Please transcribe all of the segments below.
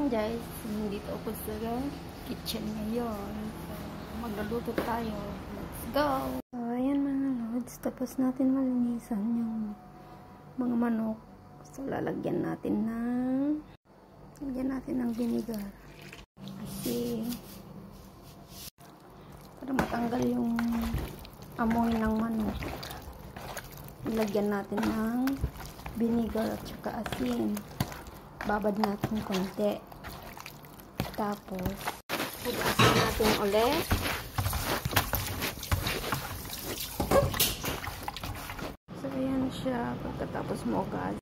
guys, nandito ako sa kitchen ngayon. So, magluluto tayo. Let's go! So, ayan mga lods. Tapos natin malinisan yung mga manok. So, lalagyan natin ng vinegar. Kasi, para matanggal yung amoy ng manok. Ilagyan natin ng vinegar at saka asin. Babad natin konti. Tapos, hugasan natin ulit. So, ayan siya. Pagkatapos mo hugasan.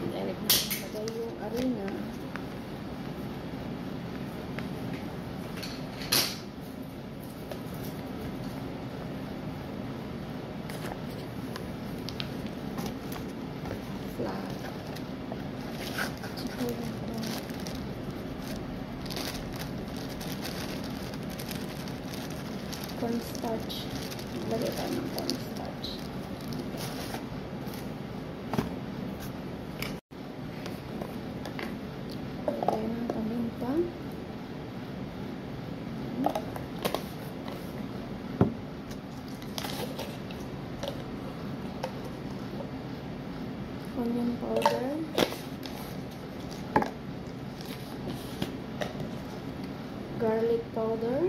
Ilagay yung arena. Cornstarch. Lagay tayo ng cornstarch. Lagay ng paminta. Onion powder. Garlic powder.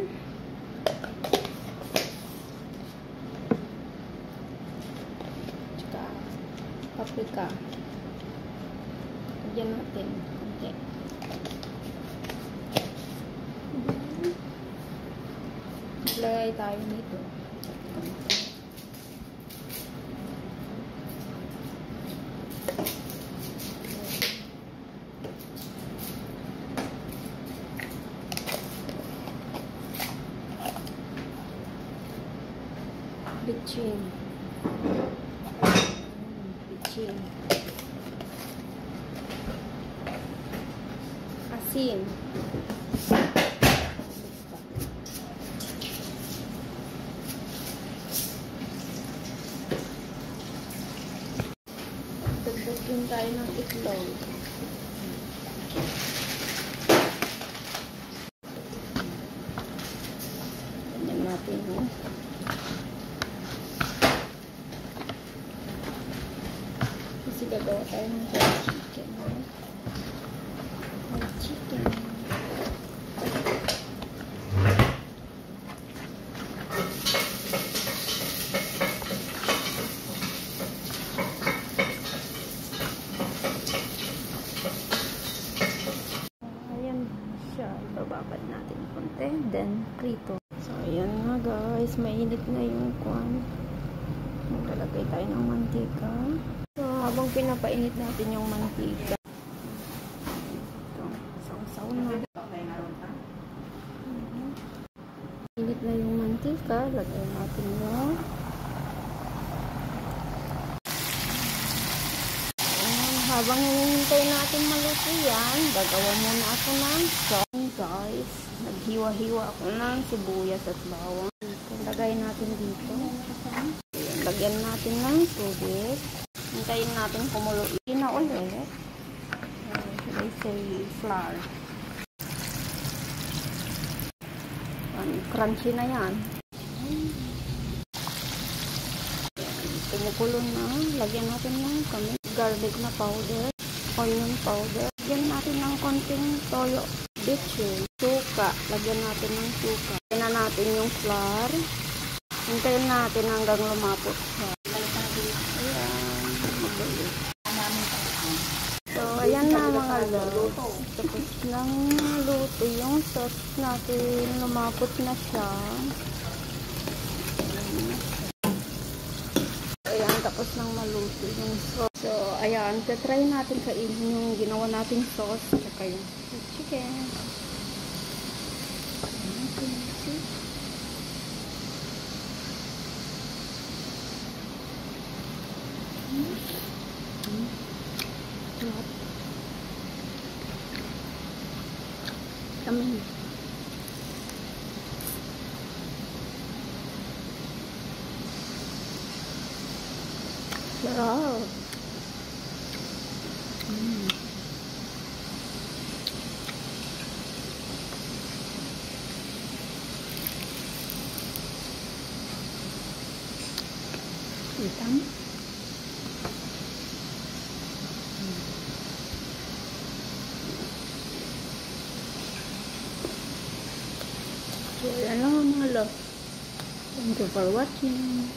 Paprika. Lagyan natin konti. Maglagay tayo nito. Bitchin. Asin. Dagdagan tayo ng itlog. Ganyan natin, no? Kasi gagawa tayo ng chicken. Chicken. Ayan siya. Bababad natin konti. Then, prito. So, ayan nga guys. Mainit na yung kwan. Maglalagay tayo ng mantika. So, habang pinapainit natin yung mantika, init na yung mantika, lagay natin yung habang hinihintay natin maluto yan, gagawa muna ako ng sauce guys. Naghiwa-hiwa ako ng sibuyas at bawang. Lagay natin dito. Ayan, lagyan natin ng tubig. Hintayin natin kumulo. Na ulit. Should I say flour? Crunchy na yan. Kumukulo na. Lagyan natin ng garlic na powder, onion powder. Lagyan natin ng konting toyo, bitchin, suka. Lagyan natin ng suka. Lagyan na natin yung flour. Hintayin natin hanggang lumapot siya. Ayan. Magulit. So, ayan na mga lods. Tapos nang luto yung sauce natin, lumapot na siya. Ayan, tapos nang maluto yung sauce. So, ayan, try natin kainin yung ginawa nating sauce, tsaka yung chicken. Kami. Sarap. Hitam. So, yan lang mga love. Thank you for watching.